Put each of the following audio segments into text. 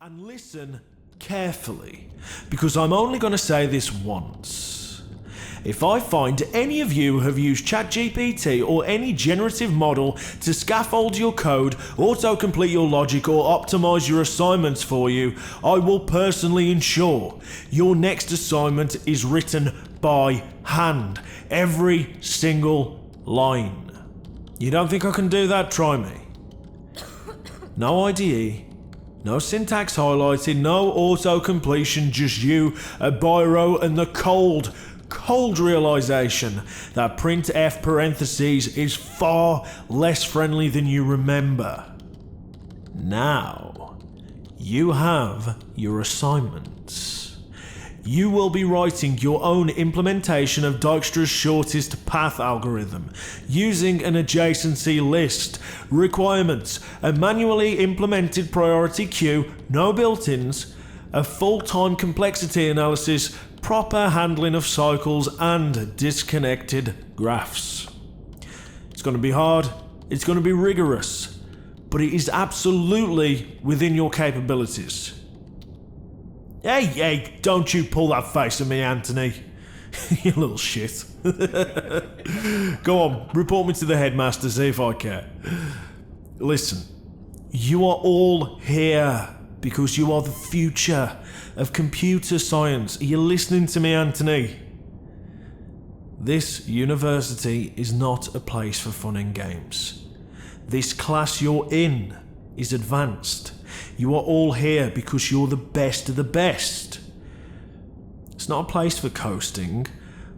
And listen carefully, because I'm only going to say this once. If I find any of you have used ChatGPT or any generative model to scaffold your code, autocomplete your logic, or optimize your assignments for you, I will personally ensure your next assignment is written by hand. Every single line. You don't think I can do that? Try me. No IDE. No syntax highlighted, no auto-completion, just you, a biro, and the cold realization that printf parentheses is far less friendly than you remember. Now, you have your assignments. You will be writing your own implementation of Dijkstra's shortest path algorithm, using an adjacency list, requirements, a manually implemented priority queue, no built-ins, a full-time complexity analysis, proper handling of cycles, and disconnected graphs. It's going to be hard, it's going to be rigorous, but it is absolutely within your capabilities. Hey, don't you pull that face at me, Anthony. You little shit. Go on, report me to the headmaster, see if I care. Listen, you are all here because you are the future of computer science. Are you listening to me, Anthony? This university is not a place for fun and games. This class you're in is advanced. You are all here because you're the best of the best. It's not a place for coasting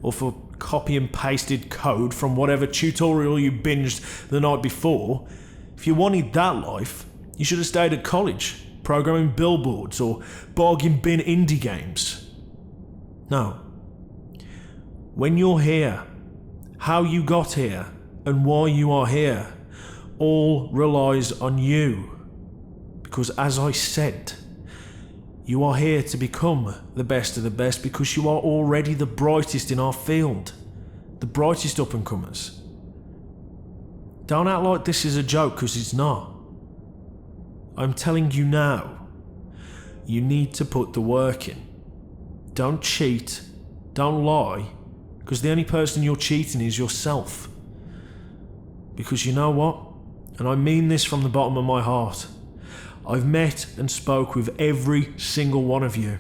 or for copy and pasted code from whatever tutorial you binged the night before. If you wanted that life, you should have stayed at college, programming billboards or bargain bin indie games. No. When you're here, how you got here and why you are here all relies on you. Because as I said, you are here to become the best of the best because you are already the brightest in our field. The brightest up-and-comers. Don't act like this is a joke, because it's not. I'm telling you now, you need to put the work in. Don't cheat, don't lie, because the only person you're cheating is yourself. Because you know what? And I mean this from the bottom of my heart. I've met and spoke with every single one of you.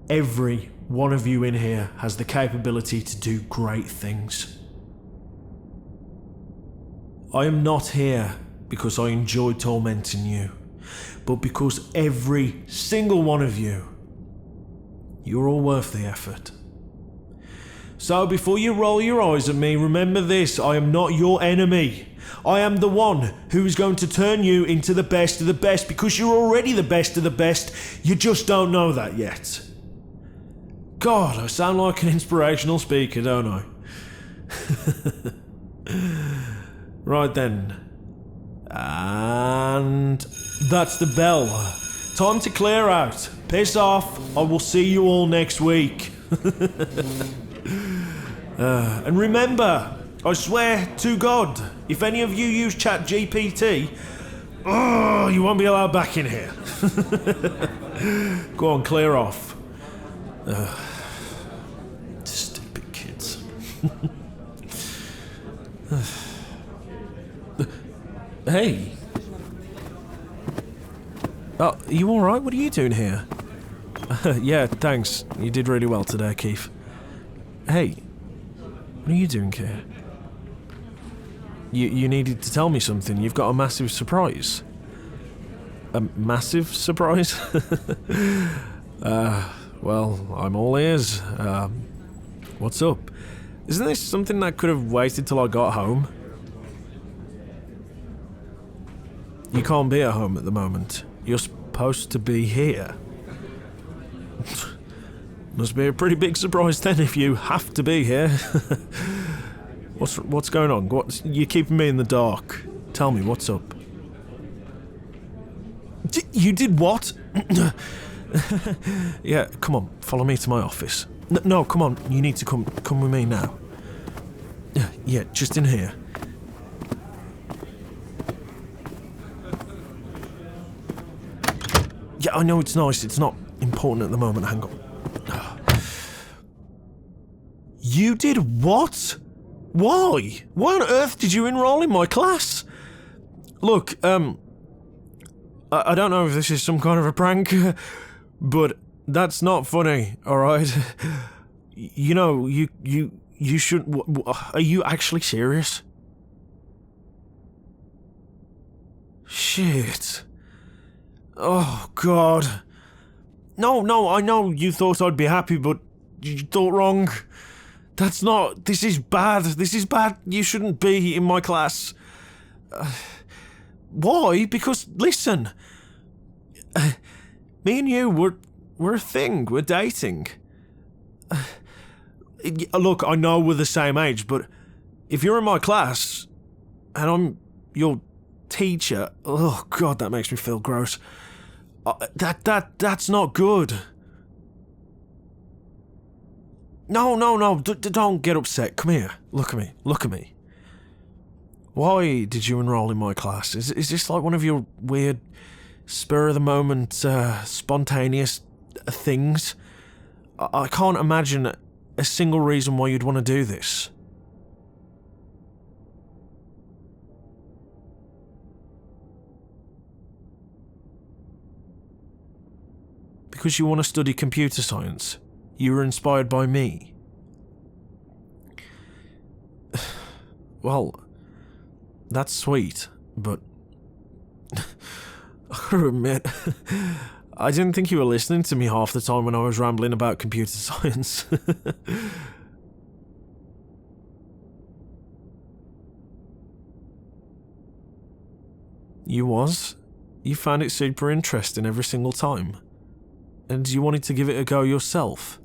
Every one of you in here has the capability to do great things. I am not here because I enjoy tormenting you, but because every single one of you, you're all worth the effort. So before you roll your eyes at me, remember this, I am not your enemy. I am the one who is going to turn you into the best of the best because you're already the best of the best. You just don't know that yet. God, I sound like an inspirational speaker, don't I? Right then. And that's the bell. Time to clear out. Piss off. I will see you all next week. And remember, I swear to God, if any of you use ChatGPT, you won't be allowed back in here. Go on, clear off. Stupid kids. Hey. Oh, are you alright? What are you doing here? Yeah, thanks. You did really well today, Keith. Hey, what are you doing here? You needed to tell me something. You've got a massive surprise. A massive surprise? Well, I'm all ears. What's up? Isn't this something that could have waited till I got home? You can't be at home at the moment. You're supposed to be here. Must be a pretty big surprise then if you have to be here. What's going on? You're keeping me in the dark. Tell me, what's up? You did what? Yeah, come on, follow me to my office. No, come on, you need to come with me now. Yeah, just in here. Yeah, I know it's nice. It's not important at the moment. Hang on. You did what? Why? Why on earth did you enroll in my class? Look, I don't know if this is some kind of a prank, but that's not funny, alright? You know, you should... Are you actually serious? Shit. Oh, God. No, I know you thought I'd be happy, but you thought wrong. That's not... This is bad. This is bad. You shouldn't be in my class. Why? Because, listen... me and you, we're a thing. We're dating. Look, I know we're the same age, but if you're in my class, and I'm your teacher... Oh, God, that makes me feel gross. That's not good. No, don't get upset. Come here. Look at me. Why did you enroll in my class? Is this like one of your weird, spur-of-the-moment, spontaneous things? I can't imagine a single reason why you'd want to do this. Because you want to study computer science. You were inspired by me. Well, that's sweet, but I gotta admit, I didn't think you were listening to me half the time when I was rambling about computer science. You was? You found it super interesting every single time. And you wanted to give it a go yourself.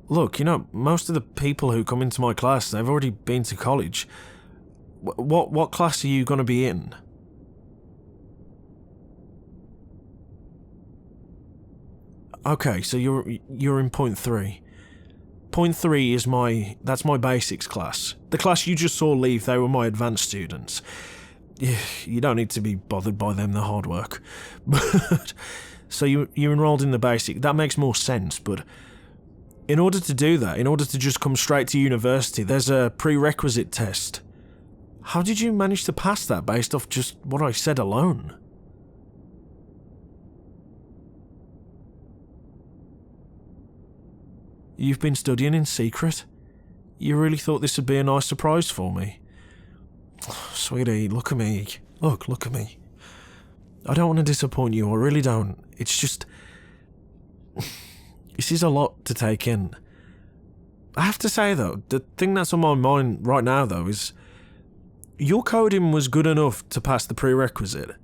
Look, you know, most of the people who come into my class, they've already been to college. What class are you going to be in? Okay, so you're in point 3. Point 3 is that's my basics class. The class you just saw leave, they were my advanced students. You don't need to be bothered by them, they're hard work. But so you enrolled in the basic. That makes more sense, but in order to do that, in order to just come straight to university, there's a prerequisite test. How did you manage to pass that based off just what I said alone? You've been studying in secret? You really thought this would be a nice surprise for me? Sweetie, look at me. Look at me. I don't want to disappoint you, I really don't. It's just... This is a lot to take in. I have to say, though, the thing that's on my mind right now, though, is... Your coding was good enough to pass the prerequisite.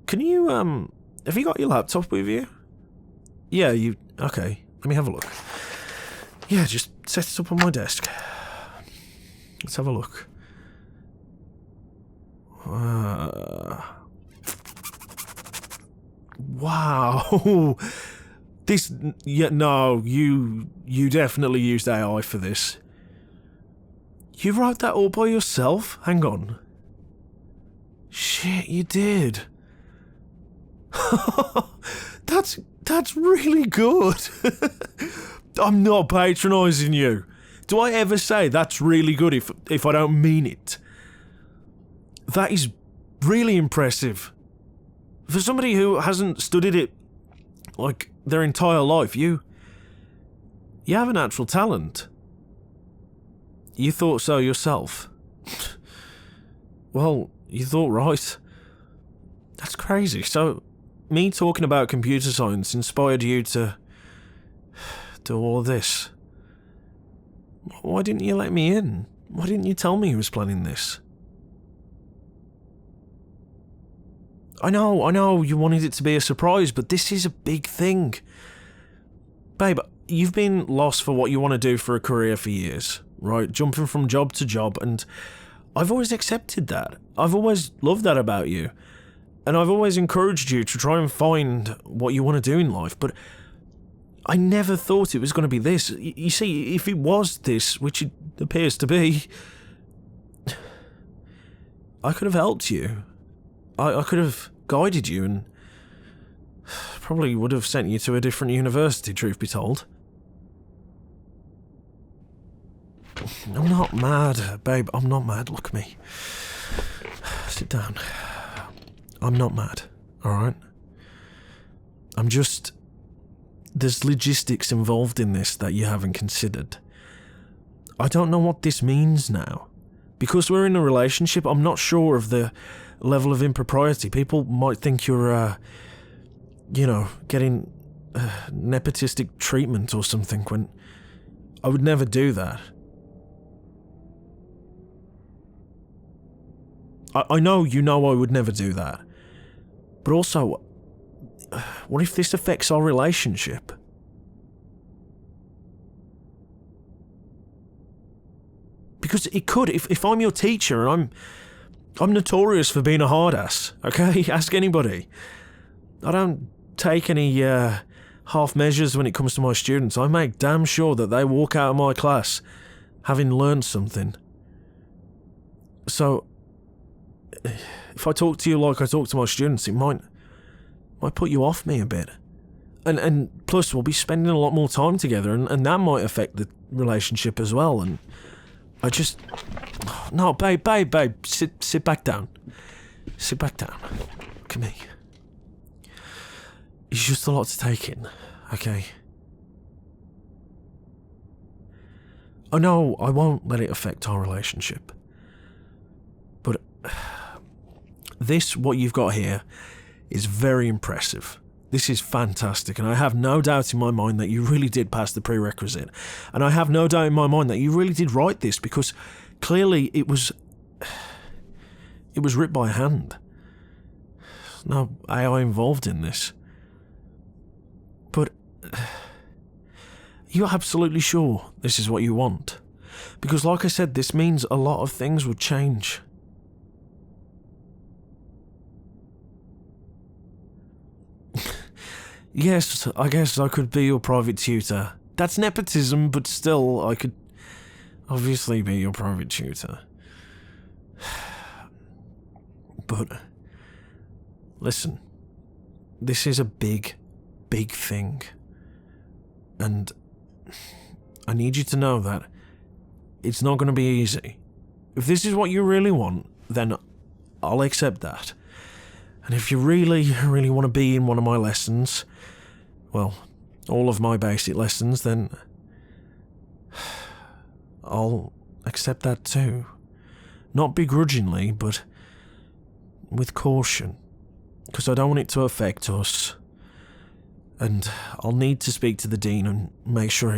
Can you, have you got your laptop with you? Yeah, okay, let me have a look. Yeah, just set it up on my desk. Let's have a look. Wow. You definitely used AI for this. You wrote that all by yourself? Hang on. Shit, you did. That's really good. I'm not patronising you. Do I ever say that's really good if I don't mean it? That is really impressive. For somebody who hasn't studied it, like, their entire life, you have a natural talent. You thought so yourself. Well, you thought right. That's crazy. So, me talking about computer science inspired you to do all of this. Why didn't you let me in? Why didn't you tell me you was planning this? I know, you wanted it to be a surprise, but this is a big thing. Babe, you've been lost for what you want to do for a career for years, right? Jumping from job to job, and I've always accepted that. I've always loved that about you. And I've always encouraged you to try and find what you want to do in life, but I never thought it was going to be this. You see, if it was this, which it appears to be, I could have helped you. I could have guided you and probably would have sent you to a different university, truth be told. I'm not mad, babe. I'm not mad. Look at me. Sit down. I'm not mad, alright? I'm just... There's logistics involved in this that you haven't considered. I don't know what this means now. Because we're in a relationship, I'm not sure of the level of impropriety. People might think you're, getting nepotistic treatment or something when I would never do that. I know you know I would never do that. But also, what if this affects our relationship? Because it could. If I'm your teacher and I'm notorious for being a hard ass, okay? Ask anybody. I don't take any half measures when it comes to my students. I make damn sure that they walk out of my class having learned something. So, if I talk to you like I talk to my students, it might put you off me a bit. And plus, we'll be spending a lot more time together, and that might affect the relationship as well, and I just... No, babe, sit back down. Sit back down. Look at me. It's just a lot to take in, okay? Oh no, I won't let it affect our relationship. But this, what you've got here, is very impressive. This is fantastic, and I have no doubt in my mind that you really did pass the prerequisite. And I have no doubt in my mind that you really did write this, because clearly it was written by hand. There's no AI involved in this. But you're absolutely sure this is what you want? Because like I said, this means a lot of things would change. Yes, I guess I could be your private tutor. That's nepotism, but still, I could obviously be your private tutor. But, listen, this is a big, big thing. And I need you to know that it's not going to be easy. If this is what you really want, then I'll accept that. And if you really, really want to be in one of my lessons, well, all of my basic lessons, then I'll accept that too. Not begrudgingly, but with caution. Because I don't want it to affect us. And I'll need to speak to the dean and make sure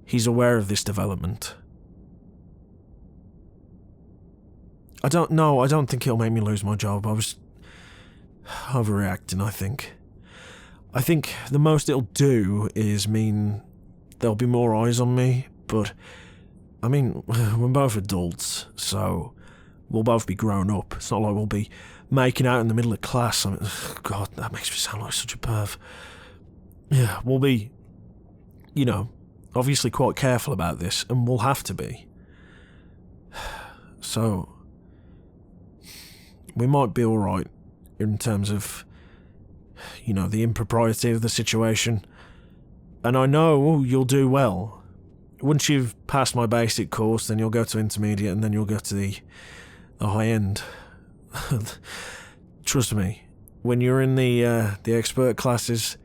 he's aware of this development. I don't think it'll make me lose my job. I was overreacting, I think. I think the most it'll do is mean there'll be more eyes on me, but, I mean, we're both adults, so we'll both be grown up. It's not like we'll be making out in the middle of class. I mean, God, that makes me sound like such a perv. Yeah, we'll be, obviously quite careful about this, and we'll have to be. So, we might be alright in terms of, the impropriety of the situation. And I know you'll do well. Once you've passed my basic course, then you'll go to intermediate, and then you'll go to the high end. Trust me, when you're in the expert classes,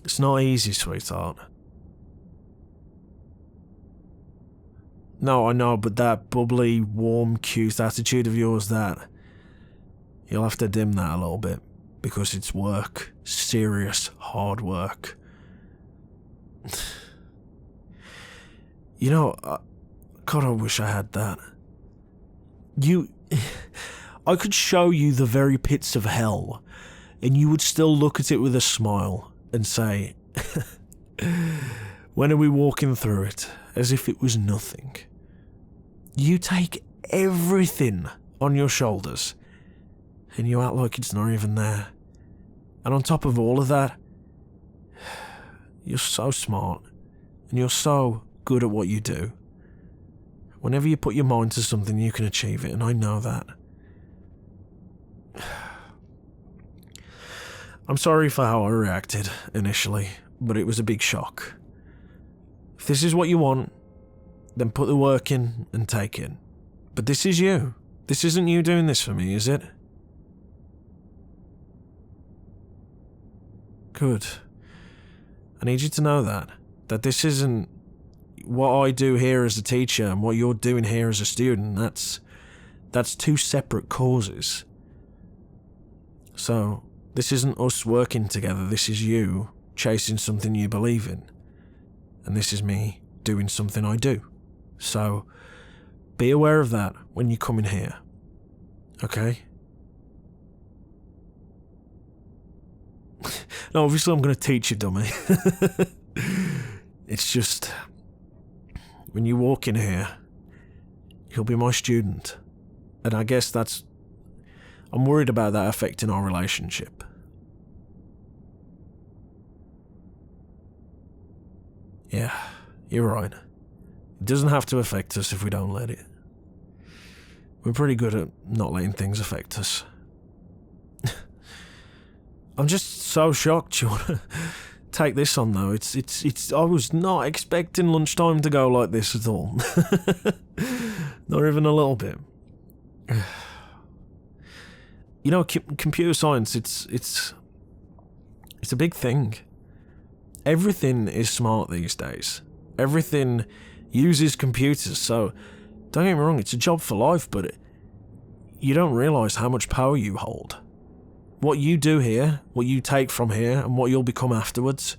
it's not easy, sweetheart. No, I know, but that bubbly, warm, cute attitude of yours, you'll have to dim that a little bit, because it's work. Serious, hard work. God, I wish I had that. I could show you the very pits of hell, and you would still look at it with a smile and say, when are we walking through it, as if it was nothing. You take everything on your shoulders, and you act like it's not even there. And on top of all of that, you're so smart, and you're so good at what you do. Whenever you put your mind to something, you can achieve it, and I know that. I'm sorry for how I reacted initially, but it was a big shock. If this is what you want, then put the work in and take it. But this is you. This isn't you doing this for me, is it? Good. I need you to know that this isn't what I do here as a teacher and what you're doing here as a student. That's two separate causes. So, this isn't us working together, this is you chasing something you believe in. And this is me doing something I do. So, be aware of that when you come in here. Okay? No, obviously I'm going to teach you, dummy. It's just, when you walk in here, you'll be my student. And I guess I'm worried about that affecting our relationship. Yeah, you're right. It doesn't have to affect us if we don't let it. We're pretty good at not letting things affect us. I'm just so shocked you want to take this on, though. It's. I was not expecting lunchtime to go like this at all. Not even a little bit. You know, computer science, it's a big thing. Everything is smart these days. Everything uses computers, so don't get me wrong, it's a job for life, but you don't realise how much power you hold. What you do here, what you take from here, and what you'll become afterwards,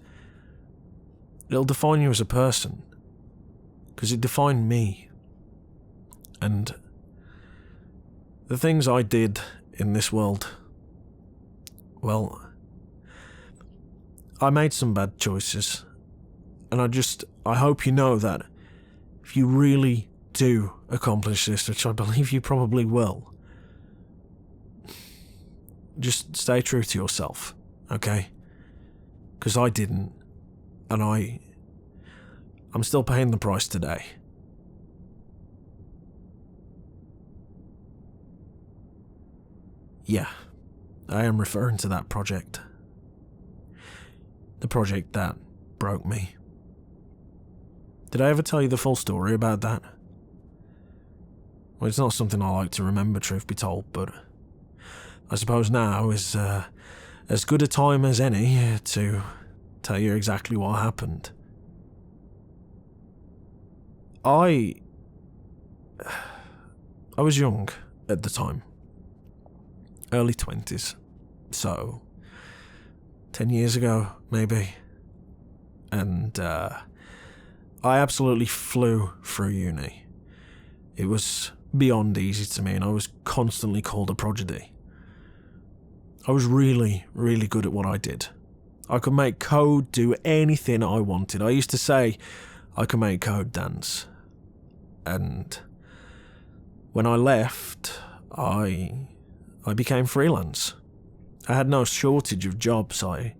it'll define you as a person. Because it defined me. And the things I did in this world, well, I made some bad choices. And I hope you know that if you really do accomplish this, which I believe you probably will, just stay true to yourself, okay? Because I didn't, and I'm still paying the price today. Yeah, I am referring to that project. The project that broke me. Did I ever tell you the full story about that? Well, it's not something I like to remember, truth be told, but I suppose now is as good a time as any to tell you exactly what happened. I was young at the time. Early 20s. So, 10 years ago, maybe. And I absolutely flew through uni. It was beyond easy to me, and I was constantly called a prodigy. I was really, really good at what I did. I could make code do anything I wanted. I used to say I could make code dance. And when I left, I became freelance. I had no shortage of jobs. I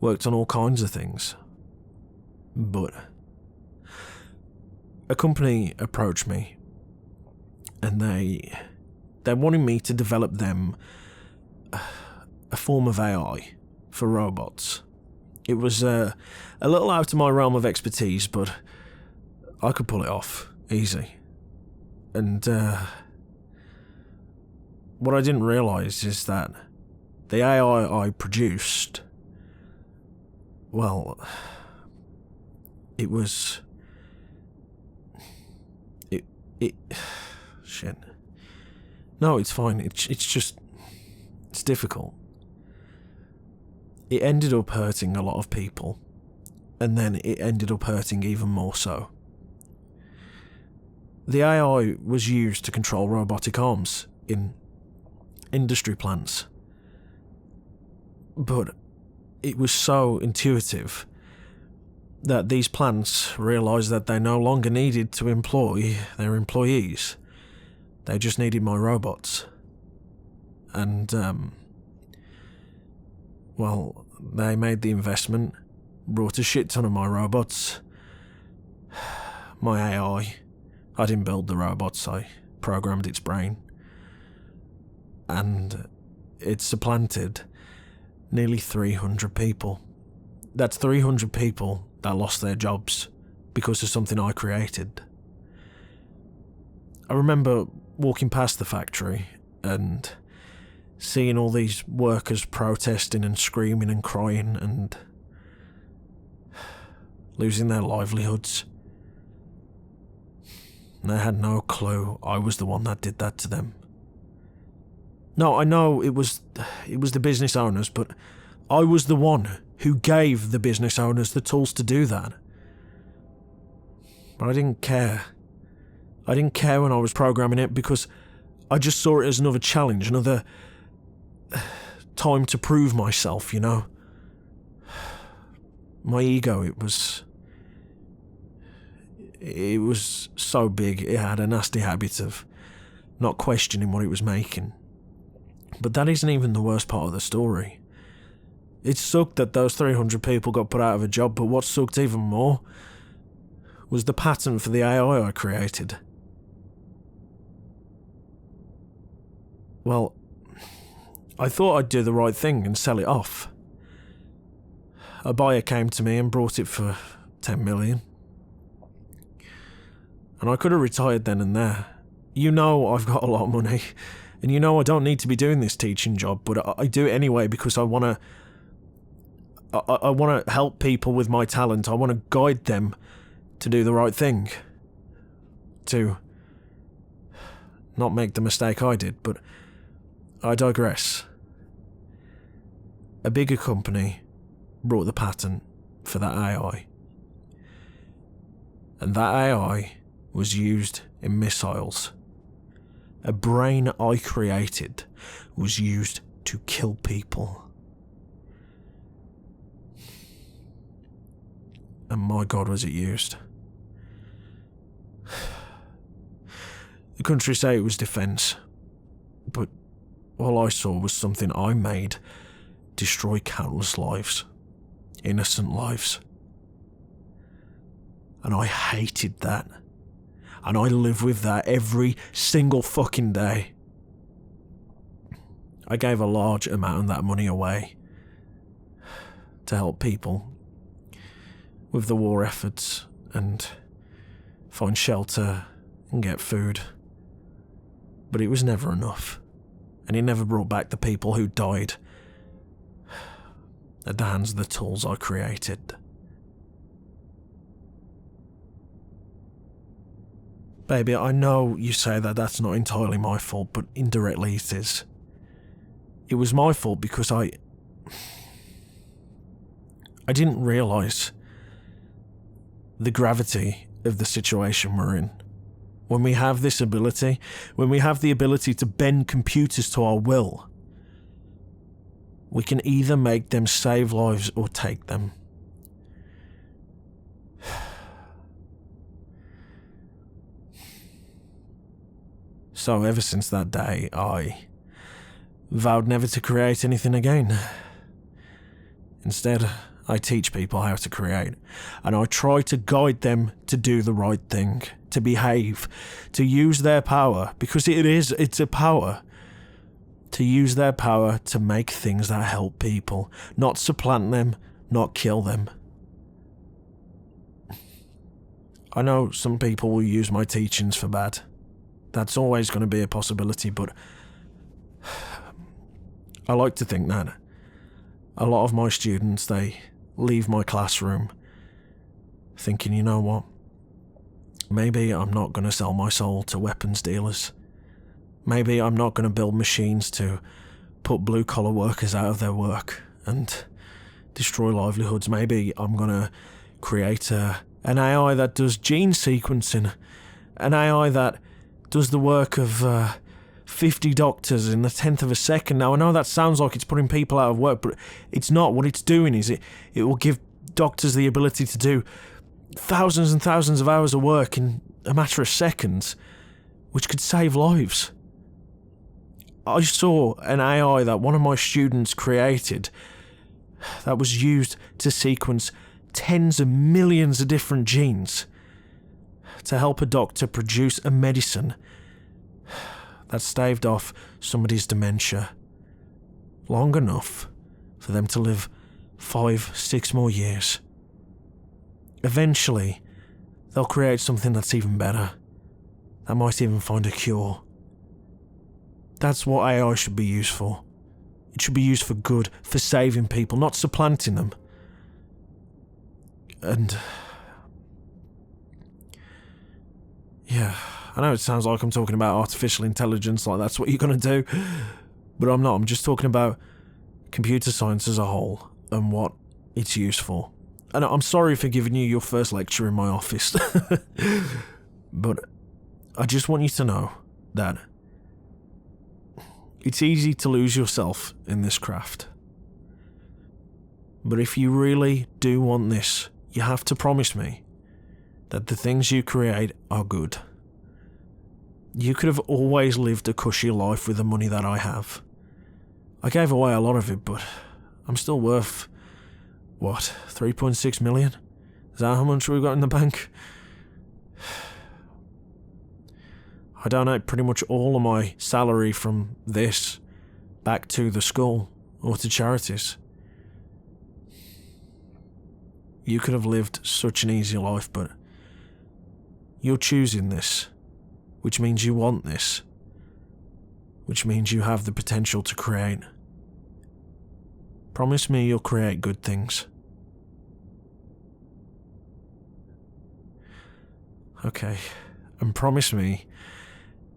worked on all kinds of things. But a company approached me, and they wanted me to develop them a form of AI for robots. It was a little out of my realm of expertise, but I could pull it off easy. And what I didn't realise is that the AI I produced, well, it was... Shit. No, it's fine. It's difficult. It ended up hurting a lot of people, and then it ended up hurting even more so. The AI was used to control robotic arms in industry plants, but it was so intuitive that these plants realised that they no longer needed to employ their employees. They just needed my robots. And, well, they made the investment, brought a shit ton of my robots. My AI. I didn't build the robots, I programmed its brain. And it supplanted Nearly 300 people. That's 300 people that lost their jobs because of something I created. I remember walking past the factory and seeing all these workers protesting and screaming and crying and losing their livelihoods. And they had no clue I was the one that did that to them. No, I know it was the business owners, but I was the one who gave the business owners the tools to do that. But I didn't care. I didn't care when I was programming it because I just saw it as another challenge, another time to prove myself, you know? My ego, it was so big, it had a nasty habit of not questioning what it was making. But that isn't even the worst part of the story. It sucked that those 300 people got put out of a job, but what sucked even more was the pattern for the AI I created. Well, I thought I'd do the right thing and sell it off. A buyer came to me and brought it for 10 million. And I could have retired then and there. You know I've got a lot of money, and you know I don't need to be doing this teaching job, but I do it anyway because I want to help people with my talent. I want to guide them to do the right thing. To not make the mistake I did, but I digress. A bigger company brought the patent for that AI. And that AI was used in missiles. A brain I created was used to kill people. And my God, was it used. The country say it was defence, but all I saw was something I made destroy countless lives, innocent lives. And I hated that. And I live with that every single fucking day. I gave a large amount of that money away to help people with the war efforts and find shelter and get food. But it was never enough. And it never brought back the people who died at the hands of the tools I created. Baby, I know you say that that's not entirely my fault, but indirectly it is. It was my fault because I didn't realise the gravity of the situation we're in. When we have this ability, when we have the ability to bend computers to our will, we can either make them save lives or take them. So ever since that day, I vowed never to create anything again. Instead, I teach people how to create, and I try to guide them to do the right thing, to behave, to use their power, because it's a power, to use their power to make things that help people, not supplant them, not kill them. I know some people will use my teachings for bad. That's always going to be a possibility, but I like to think that a lot of my students, they leave my classroom thinking, you know what, maybe I'm not going to sell my soul to weapons dealers. Maybe I'm not going to build machines to put blue-collar workers out of their work and destroy livelihoods. Maybe I'm going to create an AI that does gene sequencing, an AI that does the work of 50 doctors in the 10th of a second. Now, I know that sounds like it's putting people out of work, but it's not. What it's doing is it will give doctors the ability to do thousands and thousands of hours of work in a matter of seconds, which could save lives. I saw an AI that one of my students created that was used to sequence tens of millions of different genes to help a doctor produce a medicine that staved off somebody's dementia long enough for them to live 5, 6 more years. Eventually, they'll create something that's even better. That might even find a cure. That's what AI should be used for. It should be used for good, for saving people, not supplanting them. And... yeah, I know it sounds like I'm talking about artificial intelligence, like that's what you're gonna do. But I'm not, I'm just talking about computer science as a whole, and what it's used for. And I'm sorry for giving you your first lecture in my office. But I just want you to know that it's easy to lose yourself in this craft. But if you really do want this, you have to promise me that the things you create are good. You could have always lived a cushy life with the money that I have. I gave away a lot of it, but I'm still worth, what, 3.6 million? Is that how much we've got in the bank? I donate pretty much all of my salary from this back to the school or to charities. You could have lived such an easy life, but you're choosing this, which means you want this, which means you have the potential to create. Promise me you'll create good things. Okay, and promise me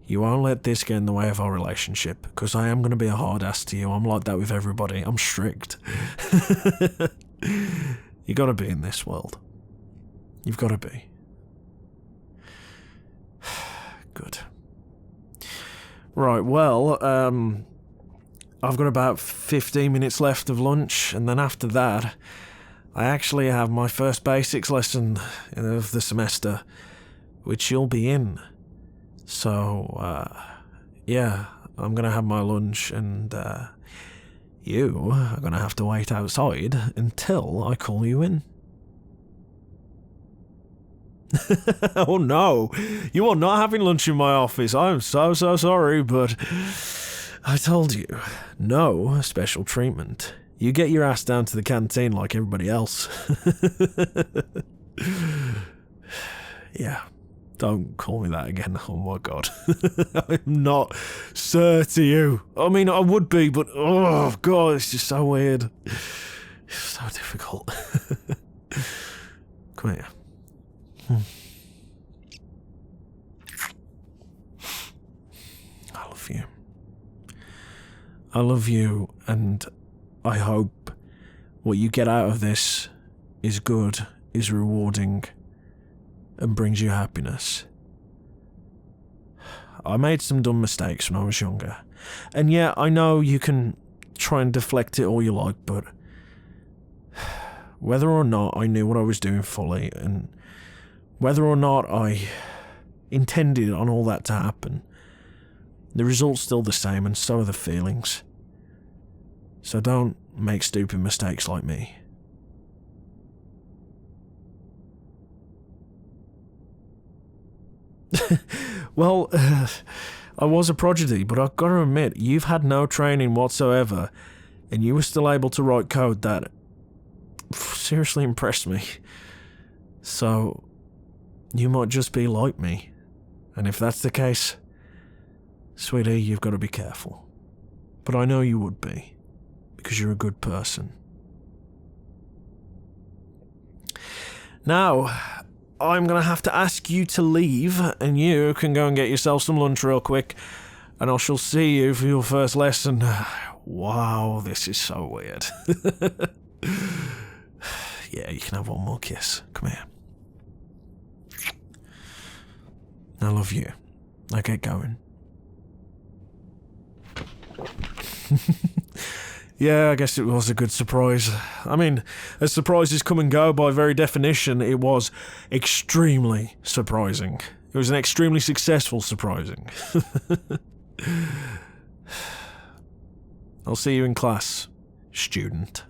you won't let this get in the way of our relationship, because I am going to be a hard ass to you. I'm like that with everybody. I'm strict. You got to be in this world. You've got to be. Good. Right, well, I've got about 15 minutes left of lunch, and then after that, I actually have my first basics lesson of the semester, which you'll be in. So, yeah, I'm gonna have my lunch, and you are gonna have to wait outside until I call you in. Oh no, you are not having lunch in my office. I'm so sorry, but I told you, no special treatment. You get your ass down to the canteen like everybody else. Yeah, don't call me that again. Oh my god. I'm not sir to you. I mean, I would be, but oh god, it's just so weird. It's so difficult. Come here. I love you. I love you, and I hope what you get out of this is good, is rewarding, and brings you happiness. I made some dumb mistakes when I was younger, and yeah, I know you can try and deflect it all you like, but whether or not I knew what I was doing fully, and whether or not I intended on all that to happen, the result's still the same, and so are the feelings. So don't make stupid mistakes like me. Well, I was a prodigy, but I've got to admit, you've had no training whatsoever, and you were still able to write code that seriously impressed me. So, you might just be like me. And if that's the case, sweetie, you've got to be careful. But I know you would be, because you're a good person. Now, I'm going to have to ask you to leave, and you can go and get yourself some lunch real quick, and I shall see you for your first lesson. Wow, this is so weird. Yeah, you can have one more kiss. Come here. I love you. Now get going. Yeah, I guess it was a good surprise. I mean, as surprises come and go, by very definition, it was extremely surprising. It was an extremely successful surprising. I'll see you in class, student.